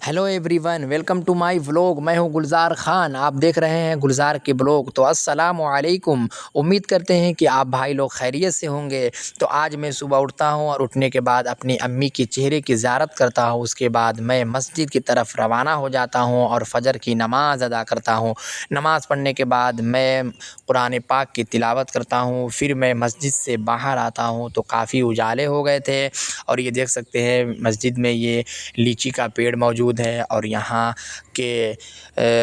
Hello everyone, welcome to my vlog. मैं हूं गुलजार खान, आप देख रहे हैं गुलजार के ब्लॉग। तो अस्सलामु अलैकुम। उम्मीद करते हैं कि आप भाई लोग खैरियत से होंगे। तो आज मैं सुबह उठता हूं और उठने के बाद अपनी अम्मी के चेहरे की ज़ियारत करता हूं। उसके बाद मैं मस्जिद की तरफ रवाना हो जाता हूं और फजर की नमाज़ अदा करता हूं। नमाज़ पढ़ने के बाद मैं कुरान पाक की तिलावत करता हूं। फिर मैं मस्जिद से बाहर आता हूं तो काफ़ी उजाले हो गए थे और ये देख सकते हैं मस्जिद में ये लीची का पेड़ मौजूद है और यहाँ के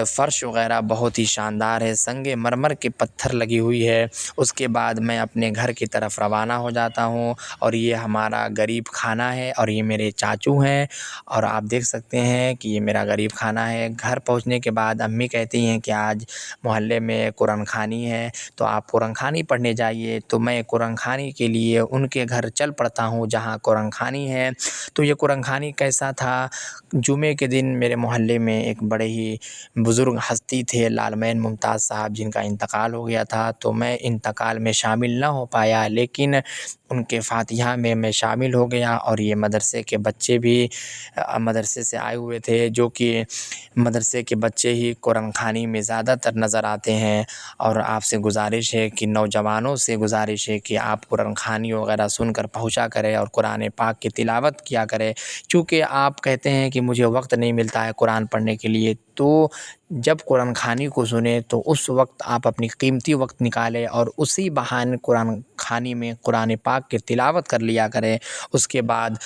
फ़र्श वगैरह बहुत ही शानदार है, संगे मरमर के पत्थर लगी हुई है। उसके बाद मैं अपने घर की तरफ रवाना हो जाता हूँ और ये हमारा गरीब खाना है और ये मेरे चाचू हैं और आप देख सकते हैं कि ये मेरा गरीब खाना है। घर पहुँचने के बाद अम्मी कहती हैं कि आज मोहल्ले में कुरान खानी है तो आप कुरान खानी पढ़ने जाइए। तो मैं कुरान खानी के लिए उनके घर चल पड़ता हूँ जहाँ कुरान खानी है। तो ये कुरान खानी कैसा था, जुमे के दिन मेरे मोहल्ले में एक बड़े ही बुज़ुर्ग हस्ती थे, लालमैन मुमताज़ साहब, जिनका इंतकाल हो गया था। तो मैं इंतकाल में शामिल ना हो पाया, लेकिन उनके फ़ातिहा में मैं शामिल हो गया। और ये मदरसे के बच्चे भी मदरसे से आए हुए थे, जो कि मदरसे के बच्चे ही कुरान खानी में ज़्यादातर नज़र आते हैं। और आपसे गुज़ारिश है कि नौजवानों से गुज़ारिश है कि आप कुरान खानी वगैरह सुनकर पहुँचा करें और कुरान पाक की तिलावत किया करें। चूँकि आप कहते हैं कि मुझे वक्त नहीं मिलता है कुरान पढ़ने के लिए, तो जब कुरान खानी को सुने तो उस वक्त आप अपनी कीमती वक्त निकालें और उसी बहाने कुरान खानी में कुरान पाक की तिलावत कर लिया करें। उसके बाद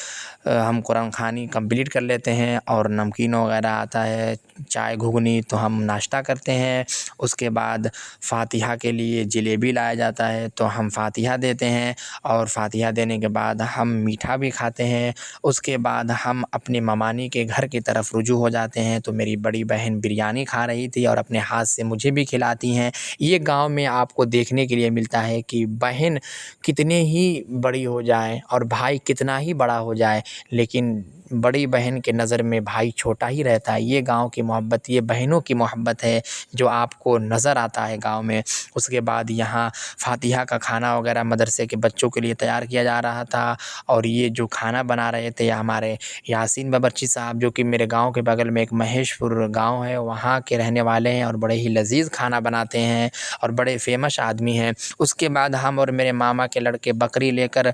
हम कुरान खानी कंप्लीट कर लेते हैं और नमकीन वगैरह आता है, चाय घुगनी, तो हम नाश्ता करते हैं। उसके बाद फ़ातिहा के लिए जलेबी लाया जाता है तो हम फ़ातिहा देते हैं और फ़ातिहा देने के बाद हम मीठा भी खाते हैं। उसके बाद हम अपने ममानी के घर की तरफ रुजू हो जाते हैं। तो मेरी बड़ी बहन बिरयानी खा रही थी और अपने हाथ से मुझे भी खिलाती हैं। ये गांव में आपको देखने के लिए मिलता है कि बहन कितने ही बड़ी हो जाए और भाई कितना ही बड़ा हो जाए, लेकिन बड़ी बहन के नज़र में भाई छोटा ही रहता है। ये गांव की मोहब्बत, ये बहनों की मोहब्बत है जो आपको नज़र आता है गांव में। उसके बाद यहाँ फ़ातिहा का खाना वगैरह मदरसे के बच्चों के लिए तैयार किया जा रहा था और ये जो खाना बना रहे थे हमारे यासीन बावर्ची साहब, जो कि मेरे गांव के बगल में एक महेशपुर गांव है, वहाँ के रहने वाले हैं और बड़े ही लजीज खाना बनाते हैं और बड़े फेमस आदमी हैं। उसके बाद हम और मेरे मामा के लड़के बकरी लेकर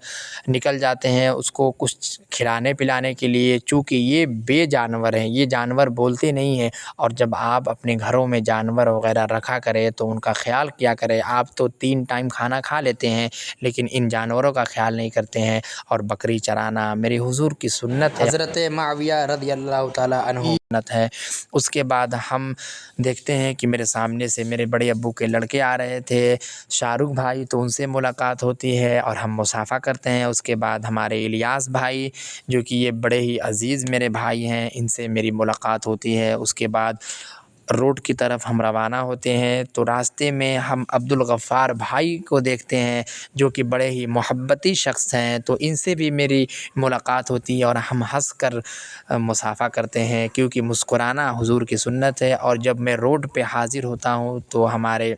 निकल जाते हैं उसको कुछ खिलाने पिलाने के लिए। चूँकि ये बेजानवर हैं, ये जानवर बोलते नहीं हैं और जब आप अपने घरों में जानवर वगैरह रखा करें तो उनका ख्याल किया करें। आप तो 3 टाइम खाना खा लेते हैं लेकिन इन जानवरों का ख्याल नहीं करते हैं। और बकरी चराना मेरे हुजूर की सुन्नत है, हज़रत मुआविया रज़ियल्लाहु ताला अन्हु सुन्नत है। उसके बाद हम देखते हैं कि मेरे सामने से मेरे बड़े अब्बू के लड़के आ रहे थे, शाहरुख भाई, तो उनसे मुलाकात होती है और हम मुसाफ़ा करते हैं। उसके बाद हमारे इलियास भाई, जो कि ये बड़े ही अज़ीज़ मेरे भाई हैं, इनसे मेरी मुलाकात होती है। उसके बाद रोड की तरफ हम रवाना होते हैं तो रास्ते में हम अब्दुल गफ़्फ़ार भाई को देखते हैं, जो कि बड़े ही मोहब्बती शख्स हैं। तो इनसे भी मेरी मुलाकात होती है और हम हंस कर मुसाफ़ा करते हैं, क्योंकि मुस्कुराना हुजूर की सुन्नत है। और जब मैं रोड पे हाज़िर होता हूँ तो हमारे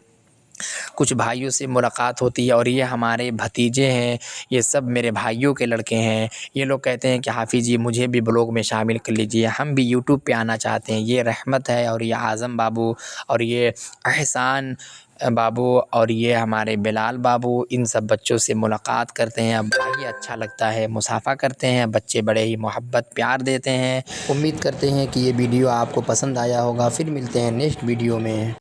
कुछ भाइयों से मुलाकात होती है और ये हमारे भतीजे हैं, ये सब मेरे भाइयों के लड़के हैं। ये लोग कहते हैं कि हाफ़िज़ जी मुझे भी ब्लॉग में शामिल कर लीजिए, हम भी यूट्यूब पे आना चाहते हैं। ये रहमत है और ये आज़म बाबू और ये एहसान बाबू और ये हमारे बिलाल बाबू, इन सब बच्चों से मुलाकात करते हैं। बड़ा ही अच्छा लगता है, मुसाफ़ा करते हैं, बच्चे बड़े ही मोहब्बत प्यार देते हैं। उम्मीद करते हैं कि ये वीडियो आपको पसंद आया होगा। फिर मिलते हैं नेक्स्ट वीडियो में।